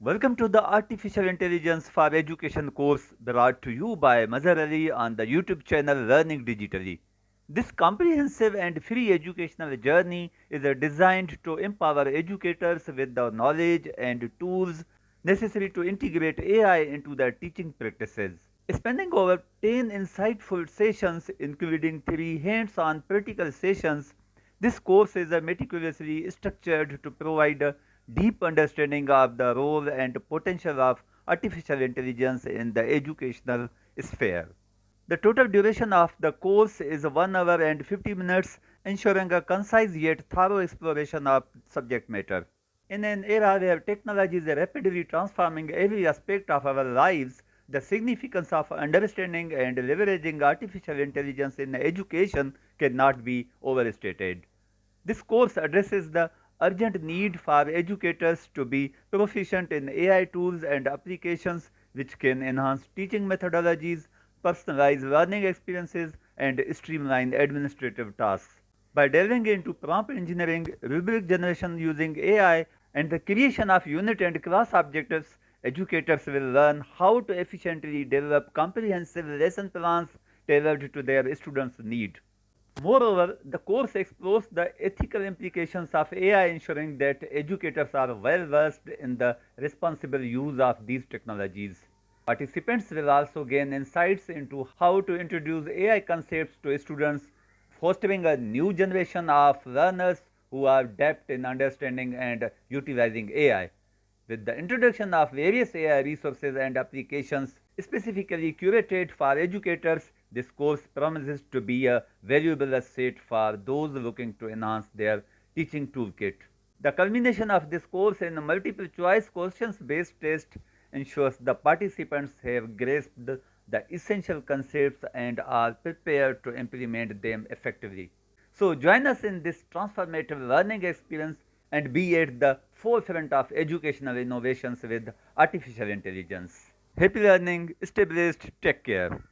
Welcome to the Artificial Intelligence for Education course brought to you by Mazhar Ali on the YouTube channel Learning Digitally. This comprehensive and free educational journey is designed to empower educators with the knowledge and tools necessary to integrate AI into their teaching practices. Spending over 10 insightful sessions, including 3 hands-on practical sessions, this course is meticulously structured to provide a deep understanding of the role and potential of artificial intelligence in the educational sphere. The total duration of the course is 1 hour and 50 minutes, ensuring a concise yet thorough exploration of subject matter. In an era where technology is rapidly transforming every aspect of our lives, the significance of understanding and leveraging artificial intelligence in education cannot be overstated. This course addresses the urgent need for educators to be proficient in AI tools and applications which can enhance teaching methodologies, personalize learning experiences, and streamline administrative tasks. By delving into prompt engineering, rubric generation using AI, and the creation of unit and class objectives, educators will learn how to efficiently develop comprehensive lesson plans tailored to their students' needs. Moreover, the course explores the ethical implications of AI, ensuring that educators are well versed in the responsible use of these technologies. Participants will also gain insights into how to introduce AI concepts to students, fostering a new generation of learners who are adept in understanding and utilizing AI. With the introduction of various AI resources and applications specifically curated for educators, this course promises to be a valuable asset for those looking to enhance their teaching toolkit. The culmination of this course in a multiple choice questions based test ensures the participants have grasped the essential concepts and are prepared to implement them effectively. So join us in this transformative learning experience and be at the forefront of educational innovations with artificial intelligence. Happy learning, stay blessed, take care.